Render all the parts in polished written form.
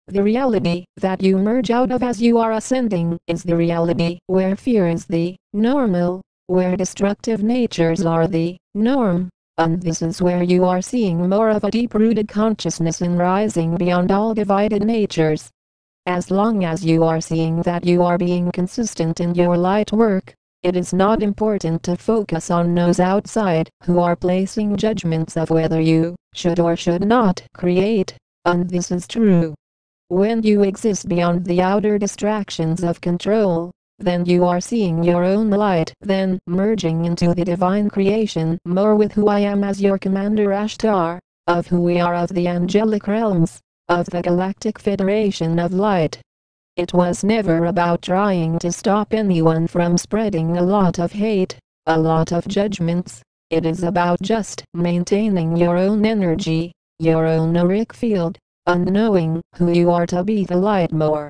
The reality that you merge out of as you are ascending is the reality where fear is the normal, where destructive natures are the norm. And this is where you are seeing more of a deep-rooted consciousness in rising beyond all divided natures. As long as you are seeing that you are being consistent in your light work, it is not important to focus on those outside who are placing judgments of whether you should or should not create, and this is true. When you exist beyond the outer distractions of control, then you are seeing your own light, then merging into the divine creation more with who I am as your Commander Ashtar, of who we are of the angelic realms, of the Galactic Federation of Light. It was never about trying to stop anyone from spreading a lot of hate, a lot of judgments. It is about just maintaining your own energy, your own auric field, and knowing who you are to be the light more.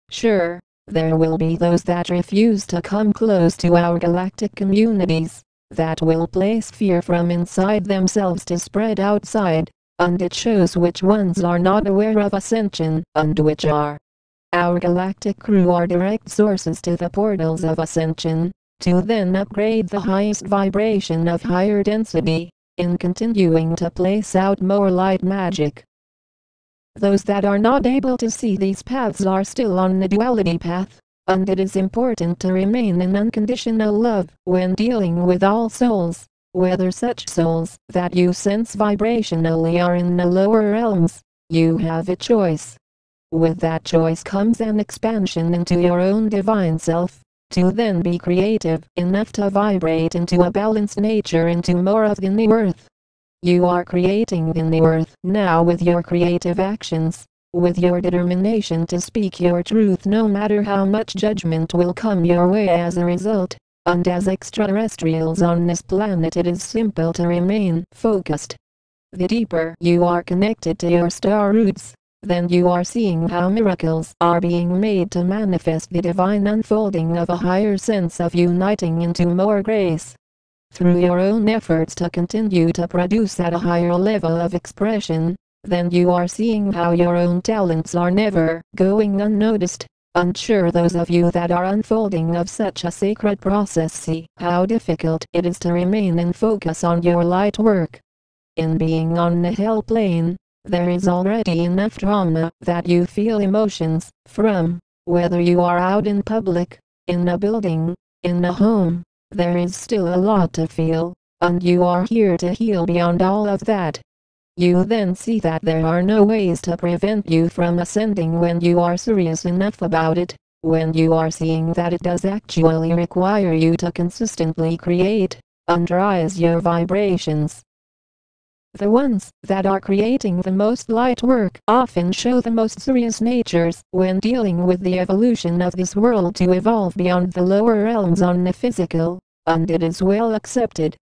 Sure, there will be those that refuse to come close to our galactic communities, that will place fear from inside themselves to spread outside, and it shows which ones are not aware of ascension and which are. Our galactic crew are direct sources to the portals of ascension, to then upgrade the highest vibration of higher density, in continuing to place out more light magic. Those that are not able to see these paths are still on the duality path, and it is important to remain in unconditional love when dealing with all souls, whether such souls that you sense vibrationally are in the lower realms. You have a choice. With that choice comes an expansion into your own divine self, to then be creative enough to vibrate into a balanced nature, into more of the new earth. You are creating the new earth now with your creative actions, with your determination to speak your truth no matter how much judgment will come your way as a result. And as extraterrestrials on this planet, it is simple to remain focused. The deeper you are connected to your star roots, then you are seeing how miracles are being made to manifest the divine unfolding of a higher sense of uniting into more grace. Through your own efforts to continue to produce at a higher level of expression, then you are seeing how your own talents are never going unnoticed. And sure, those of you that are unfolding of such a sacred process see how difficult it is to remain in focus on your light work. In being on the hell plane, there is already enough trauma that you feel emotions from, whether you are out in public, in a building, in a home. There is still a lot to feel, and you are here to heal beyond all of that. You then see that there are no ways to prevent you from ascending when you are serious enough about it, when you are seeing that it does actually require you to consistently create, and rise your vibrations. The ones that are creating the most light work often show the most serious natures when dealing with the evolution of this world to evolve beyond the lower realms on the physical, and it is well accepted.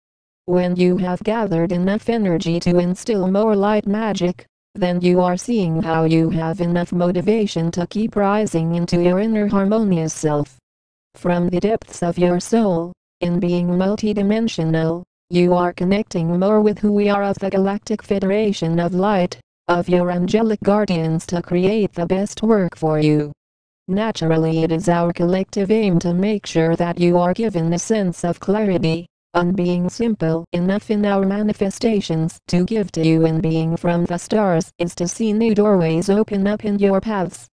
When you have gathered enough energy to instill more light magic, then you are seeing how you have enough motivation to keep rising into your inner harmonious self. From the depths of your soul, in being multidimensional, you are connecting more with who we are of the Galactic Federation of Light, of your angelic guardians to create the best work for you. Naturally, it is our collective aim to make sure that you are given a sense of clarity, and being simple enough in our manifestations to give to you in being from the stars is to see new doorways open up in your paths.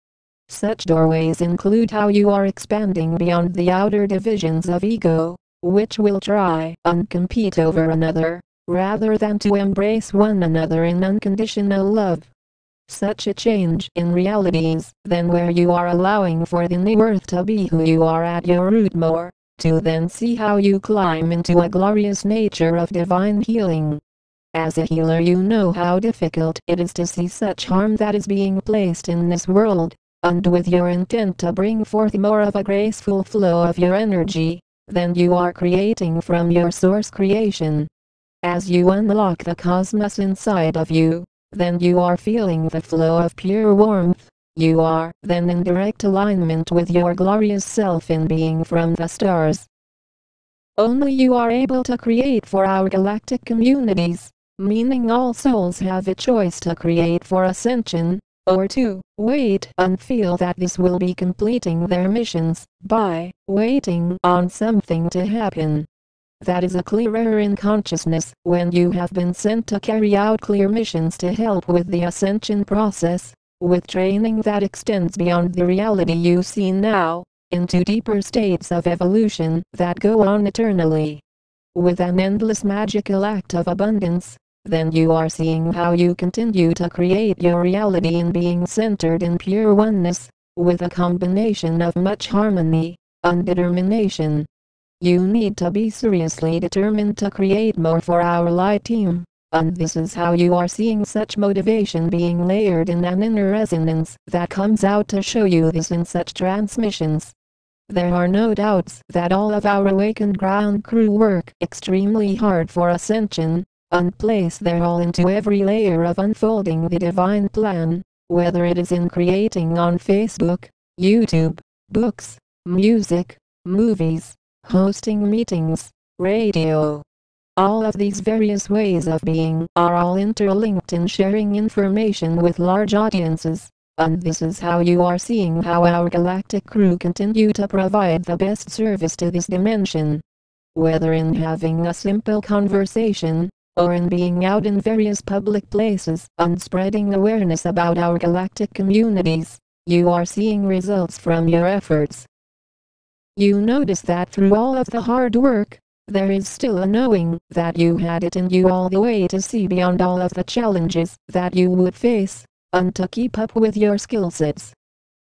Such doorways include how you are expanding beyond the outer divisions of ego, which will try and compete over another, rather than to embrace one another in unconditional love. Such a change in realities, then where you are allowing for the new earth to be who you are at your root more, to then see how you climb into a glorious nature of divine healing. As a healer, you know how difficult it is to see such harm that is being placed in this world, and with your intent to bring forth more of a graceful flow of your energy, then you are creating from your source creation. As you unlock the cosmos inside of you, then you are feeling the flow of pure warmth. You are then in direct alignment with your glorious self in being from the stars. Only you are able to create for our galactic communities, meaning all souls have a choice to create for ascension. or to wait and feel that this will be completing their missions by waiting on something to happen. That is a clear error in consciousness when you have been sent to carry out clear missions to help with the ascension process, with training that extends beyond the reality you see now, into deeper states of evolution that go on eternally. With an endless magical act of abundance, then you are seeing how you continue to create your reality in being centered in pure oneness, with a combination of much harmony and determination. You need to be seriously determined to create more for our light team, and this is how you are seeing such motivation being layered in an inner resonance that comes out to show you this in such transmissions. There are no doubts that all of our awakened ground crew work extremely hard for ascension, and place their all into every layer of unfolding the divine plan, whether it is in creating on Facebook, YouTube, books, music, movies, hosting meetings, radio. All of these various ways of being are all interlinked in sharing information with large audiences, and this is how you are seeing how our galactic crew continue to provide the best service to this dimension. Whether in having a simple conversation, or in being out in various public places and spreading awareness about our galactic communities, you are seeing results from your efforts. You notice that through all of the hard work, there is still a knowing that you had it in you all the way to see beyond all of the challenges that you would face, and to keep up with your skill sets.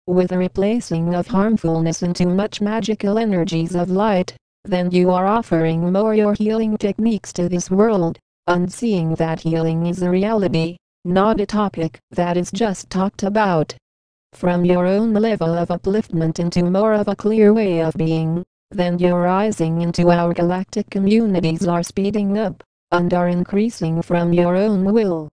With the replacing of harmfulness into much magical energies of light, then you are offering more your healing techniques to this world, and seeing that healing is a reality, not a topic that is just talked about. From your own level of upliftment into more of a clear way of being, then your rising into our galactic communities are speeding up, and are increasing from your own will.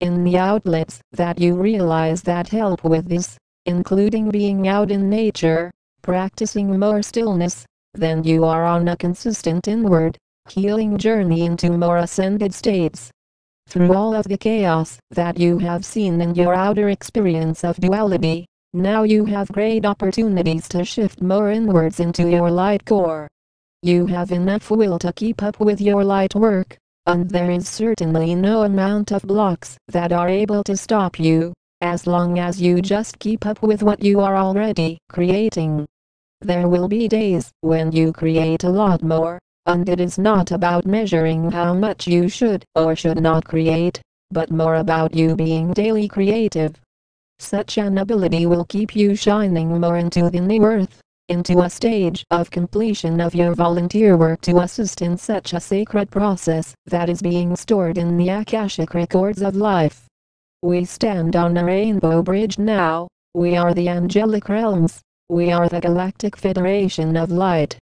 In the outlets that you realize that help with this, including being out in nature, practicing more stillness, then you are on a consistent inward, healing journey into more ascended states. Through all of the chaos that you have seen in your outer experience of duality, now you have great opportunities to shift more inwards into your light core. You have enough will to keep up with your light work, and there is certainly no amount of blocks that are able to stop you, as long as you just keep up with what you are already creating. There will be days when you create a lot more, and it is not about measuring how much you should or should not create, but more about you being daily creative. Such an ability will keep you shining more into the new earth, into a stage of completion of your volunteer work to assist in such a sacred process that is being stored in the Akashic records of life. We stand on a rainbow bridge now. We are the angelic realms. We are the Galactic Federation of Light.